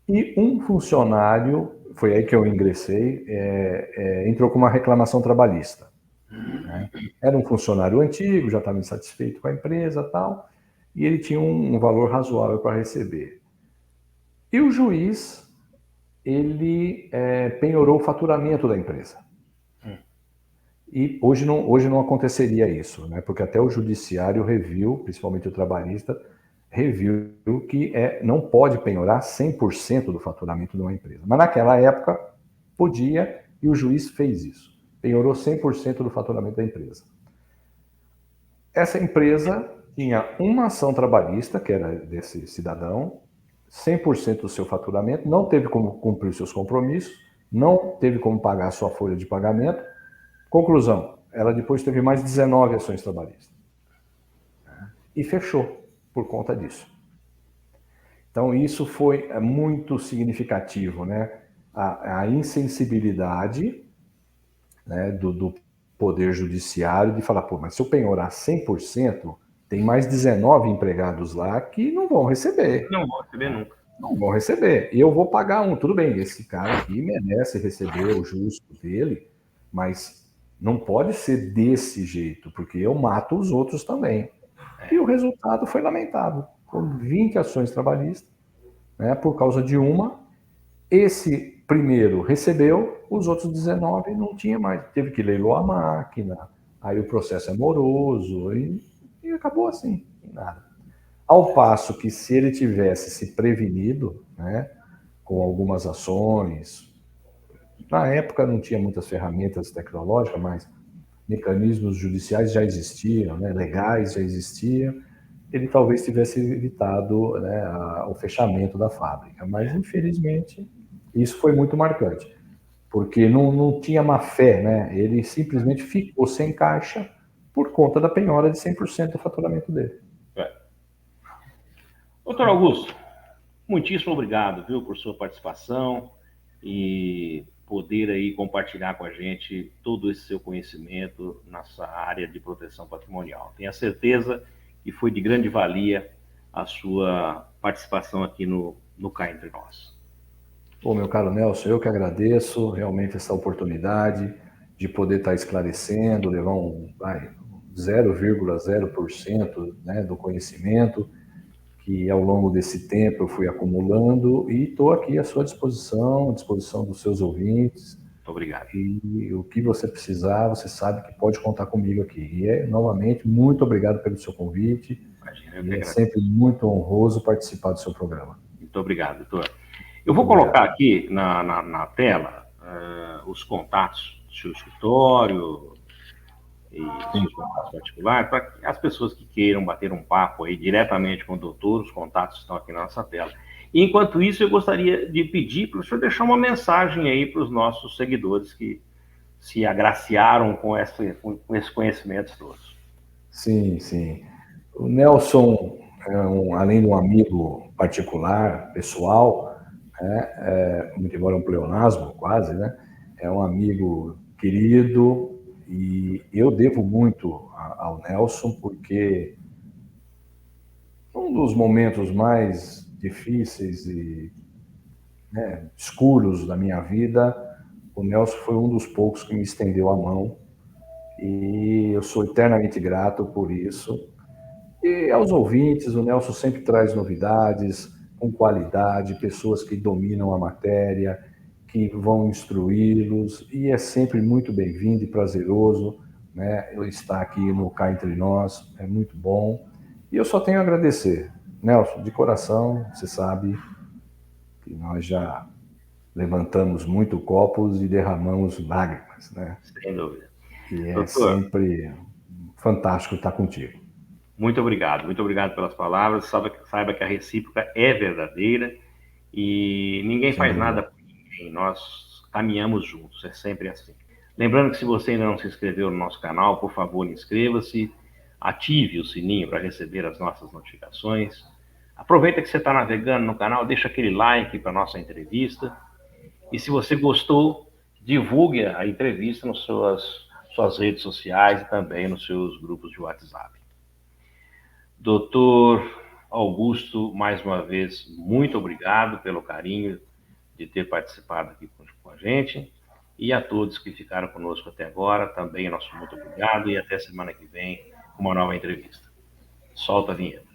E um funcionário, foi aí que eu ingressei, entrou com uma reclamação trabalhista. Né? Era um funcionário antigo, já estava insatisfeito com a empresa e tal, e ele tinha um valor razoável para receber. E o juiz, ele penhorou o faturamento da empresa. E hoje não aconteceria isso, né? Porque até o judiciário reviu, principalmente o trabalhista, reviu que não pode penhorar 100% do faturamento de uma empresa. Mas naquela época podia, e o juiz fez isso. Penhorou 100% do faturamento da empresa. Essa empresa tinha uma ação trabalhista, que era desse cidadão, 100% do seu faturamento, não teve como cumprir os seus compromissos, não teve como pagar a sua folha de pagamento. Conclusão, ela depois teve mais 19 ações trabalhistas. E fechou por conta disso. Então, isso foi muito significativo, né? A insensibilidade, né, do Poder Judiciário de falar, pô, mas se eu penhorar 100%, tem mais 19 empregados lá que não vão receber. Não vão receber nunca. Não vão receber. E eu vou pagar um. Tudo bem, esse cara aqui merece receber o justo dele, mas não pode ser desse jeito, porque eu mato os outros também. E o resultado foi lamentável. Foram 20 ações trabalhistas, né, por causa de uma. Esse primeiro recebeu, os outros 19 não tinha mais. Teve que leiloar a máquina, aí o processo é moroso, e acabou assim, nada. Ao passo que se ele tivesse se prevenido, né, com algumas ações, na época não tinha muitas ferramentas tecnológicas, mas mecanismos judiciais já existiam, né, legais já existiam, ele talvez tivesse evitado, né, o fechamento da fábrica. Mas, infelizmente, isso foi muito marcante, porque não tinha má fé, né? Ele simplesmente ficou sem caixa por conta da penhora de 100% do faturamento dele. Doutor Augusto, muitíssimo obrigado, viu, por sua participação e poder aí compartilhar com a gente todo esse seu conhecimento nessa área de proteção patrimonial. Tenho a certeza que foi de grande valia a sua participação aqui no Cá Entre Nós. Ô, meu caro Nelson, eu que agradeço realmente essa oportunidade de poder estar esclarecendo, levar 0,0%, né, do conhecimento que ao longo desse tempo eu fui acumulando, e estou aqui à sua disposição, à disposição dos seus ouvintes. Muito obrigado. E o que você precisar, você sabe que pode contar comigo aqui. E, novamente, muito obrigado pelo seu convite. Imagina, é sempre muito honroso participar do seu programa. Muito obrigado, doutor. Eu vou colocar aqui na tela os contatos do seu escritório e seus contatos particulares, para as pessoas que queiram bater um papo aí diretamente com o doutor, os contatos estão aqui na nossa tela. E, enquanto isso, eu gostaria de pedir para o senhor deixar uma mensagem aí para os nossos seguidores que se agraciaram com esses conhecimentos todos. Sim, sim. O Nelson, além de um amigo particular, pessoal, muito embora um pleonasmo quase, né? É um amigo querido, e eu devo muito ao Nelson, porque um dos momentos mais difíceis e escuros da minha vida, o Nelson foi um dos poucos que me estendeu a mão, e eu sou eternamente grato por isso. E aos ouvintes, o Nelson sempre traz novidades, com qualidade, pessoas que dominam a matéria, que vão instruí-los, e é sempre muito bem-vindo e prazeroso, né, eu estar aqui no Cá Entre Nós, é muito bom. E eu só tenho a agradecer. Nelson, de coração, você sabe que nós já levantamos muito copos e derramamos lágrimas, né? Sem dúvida. E é sempre fantástico estar contigo. Muito obrigado pelas palavras. Saiba que a recíproca é verdadeira e ninguém faz nada por ninguém, nós caminhamos juntos, é sempre assim. Lembrando que se você ainda não se inscreveu no nosso canal, por favor, inscreva-se, ative o sininho para receber as nossas notificações. Aproveita que você está navegando no canal, deixa aquele like para a nossa entrevista. E se você gostou, divulgue a entrevista nas suas redes sociais e também nos seus grupos de WhatsApp. Doutor Augusto, mais uma vez, muito obrigado pelo carinho de ter participado aqui com a gente. E a todos que ficaram conosco até agora, também nosso muito obrigado e até semana que vem com uma nova entrevista. Solta a vinheta.